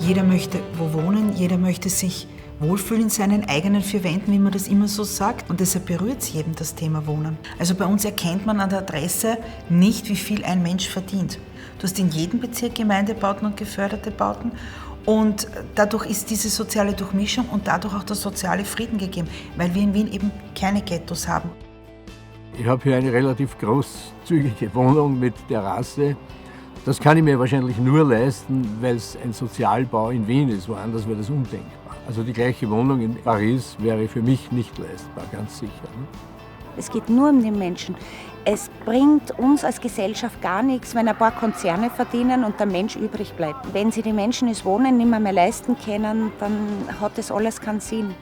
Jeder möchte wo wohnen, jeder möchte sich wohlfühlen in seinen eigenen vier Wänden, wie man das immer so sagt. Und deshalb berührt es jedem das Thema Wohnen. Also bei uns erkennt man an der Adresse nicht, wie viel ein Mensch verdient. Du hast in jedem Bezirk Gemeindebauten und geförderte Bauten. Und dadurch ist diese soziale Durchmischung und dadurch auch der soziale Frieden gegeben, weil wir in Wien eben keine Ghettos haben. Ich habe hier eine relativ großzügige Wohnung mit Terrasse. Das kann ich mir wahrscheinlich nur leisten, weil es ein Sozialbau in Wien ist. Woanders wäre das undenkbar. Also die gleiche Wohnung in Paris wäre für mich nicht leistbar, ganz sicher. Es geht nur um den Menschen. Es bringt uns als Gesellschaft gar nichts, wenn ein paar Konzerne verdienen und der Mensch übrig bleibt. Wenn sie die Menschen das Wohnen nicht mehr leisten können, dann hat das alles keinen Sinn.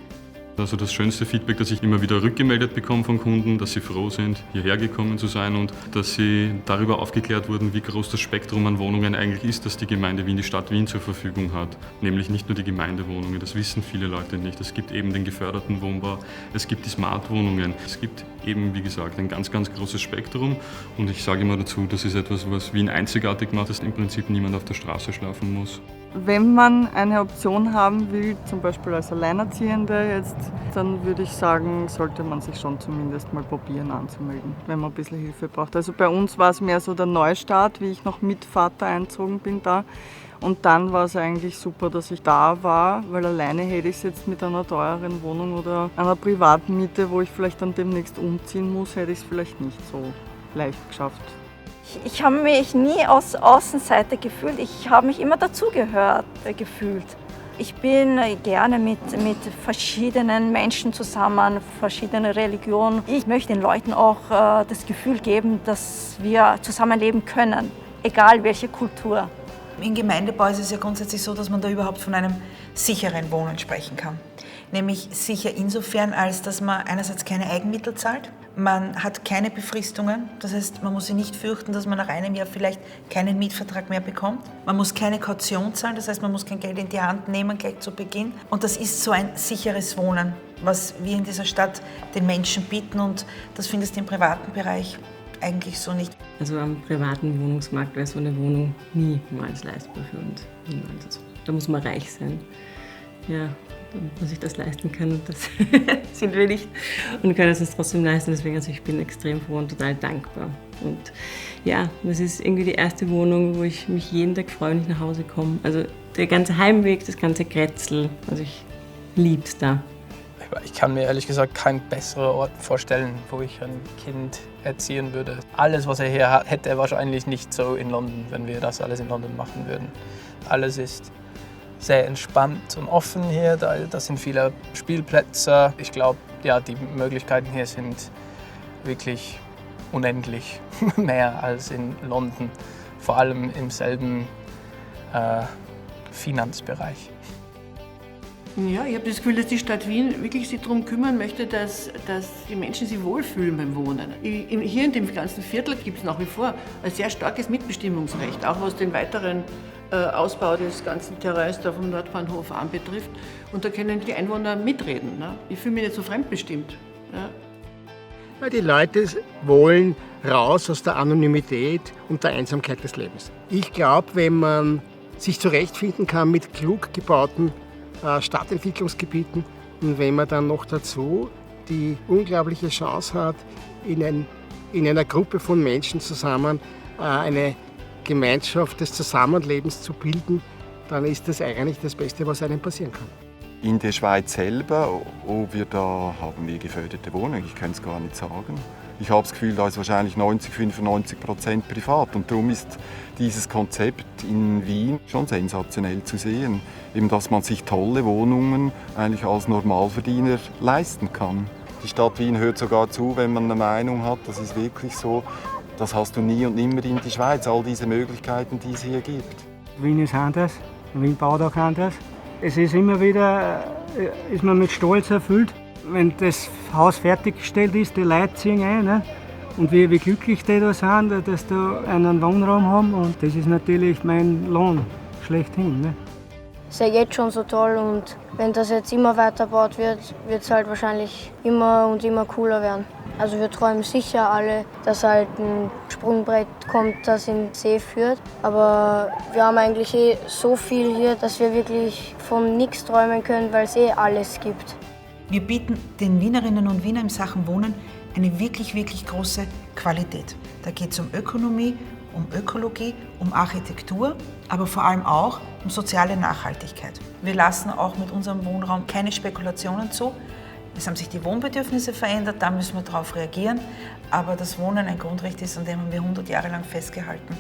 Also das schönste Feedback, das ich immer wieder rückgemeldet bekomme von Kunden, dass sie froh sind, hierher gekommen zu sein und dass sie darüber aufgeklärt wurden, wie groß das Spektrum an Wohnungen eigentlich ist, das die Gemeinde Wien, die Stadt Wien zur Verfügung hat. Nämlich nicht nur die Gemeindewohnungen, das wissen viele Leute nicht. Es gibt eben den geförderten Wohnbau, es gibt die Smart-Wohnungen. Es gibt eben, wie gesagt, ein ganz, ganz großes Spektrum. Und ich sage immer dazu, das ist etwas, was Wien einzigartig macht, dass im Prinzip niemand auf der Straße schlafen muss. Wenn man eine Option haben will, zum Beispiel als Alleinerziehende jetzt, dann würde ich sagen, sollte man sich schon zumindest mal probieren anzumelden, wenn man ein bisschen Hilfe braucht. Also bei uns war es mehr so der Neustart, wie ich noch mit Vater eingezogen bin da. Und dann war es eigentlich super, dass ich da war, weil alleine hätte ich es jetzt mit einer teureren Wohnung oder einer privaten Miete, wo ich vielleicht dann demnächst umziehen muss, hätte ich es vielleicht nicht so leicht geschafft. Ich habe mich nie als Außenseiter gefühlt, ich habe mich immer dazugehört gefühlt. Ich bin gerne mit verschiedenen Menschen zusammen, verschiedene Religionen. Ich möchte den Leuten auch das Gefühl geben, dass wir zusammenleben können, egal welche Kultur. Im Gemeindebau ist es ja grundsätzlich so, dass man da überhaupt von einem sicheren Wohnen sprechen kann. Nämlich sicher insofern, als dass man einerseits keine Eigenmittel zahlt, man hat keine Befristungen, das heißt, man muss sich nicht fürchten, dass man nach einem Jahr vielleicht keinen Mietvertrag mehr bekommt. Man muss keine Kaution zahlen, das heißt, man muss kein Geld in die Hand nehmen gleich zu Beginn. Und das ist so ein sicheres Wohnen, was wir in dieser Stadt den Menschen bieten und das findest du im privaten Bereich eigentlich so nicht. Also am privaten Wohnungsmarkt wäre so eine Wohnung niemals leistbar für uns. Niemals. Also, da muss man reich sein. Ja, damit man sich das leisten kann und das sind wir nicht und können es uns trotzdem leisten. Deswegen, also ich bin extrem froh und total dankbar. Und ja, das ist irgendwie die erste Wohnung, wo ich mich jeden Tag freue, wenn ich nach Hause komme. Also der ganze Heimweg, das ganze Kretzel, also ich liebe es da. Ich kann mir ehrlich gesagt keinen besseren Ort vorstellen, wo ich ein Kind erziehen würde. Alles, was er hier hat, hätte er wahrscheinlich nicht so in London, wenn wir das alles in London machen würden. Alles ist sehr entspannt und offen hier, da sind viele Spielplätze. Ich glaube, ja, die Möglichkeiten hier sind wirklich unendlich mehr als in London, vor allem im selben Finanzbereich. Ja, ich habe das Gefühl, dass die Stadt Wien wirklich sich darum kümmern möchte, dass die Menschen sich wohlfühlen beim Wohnen. Hier in dem ganzen Viertel gibt es nach wie vor ein sehr starkes Mitbestimmungsrecht, auch was den weiteren Ausbau des ganzen Terrains da vom Nordbahnhof anbetrifft. Und da können die Einwohner mitreden. Ne? Ich fühle mich nicht so fremdbestimmt. Ja. Die Leute wollen raus aus der Anonymität und der Einsamkeit des Lebens. Ich glaube, wenn man sich zurechtfinden kann mit klug gebauten Stadtentwicklungsgebieten und wenn man dann noch dazu die unglaubliche Chance hat, in einer Gruppe von Menschen zusammen eine Gemeinschaft des Zusammenlebens zu bilden, dann ist das eigentlich das Beste, was einem passieren kann. In der Schweiz selber, ob wir da haben wir geförderte Wohnungen, ich kann es gar nicht sagen. Ich habe das Gefühl, da ist wahrscheinlich 90–95% privat und darum ist dieses Konzept in Wien schon sensationell zu sehen, eben dass man sich tolle Wohnungen eigentlich als Normalverdiener leisten kann. Die Stadt Wien hört sogar zu, wenn man eine Meinung hat, das ist wirklich so. Das hast du nie und nimmer in der Schweiz, all diese Möglichkeiten, die es hier gibt. Wien ist anders, Wien baut auch anders. Es ist immer wieder, ist man mit Stolz erfüllt, wenn das Haus fertiggestellt ist, die Leute ziehen ein. Ne? Und wie glücklich die da sind, dass da einen Wohnraum haben. Und das ist natürlich mein Lohn schlechthin. Ne? ist ja jetzt schon so toll und wenn das jetzt immer weitergebaut wird, wird es halt wahrscheinlich immer und immer cooler werden. Also wir träumen sicher alle, dass halt ein Sprungbrett kommt, das in den See führt. Aber wir haben eigentlich so viel hier, dass wir wirklich von nichts träumen können, weil es alles gibt. Wir bieten den Wienerinnen und Wienern in Sachen Wohnen eine wirklich, wirklich große Qualität. Da geht es um Ökonomie, um Ökologie, um Architektur, aber vor allem auch um soziale Nachhaltigkeit. Wir lassen auch mit unserem Wohnraum keine Spekulationen zu. Es haben sich die Wohnbedürfnisse verändert, da müssen wir darauf reagieren. Aber das Wohnen ein Grundrecht ist, an dem haben wir 100 Jahre lang festgehalten.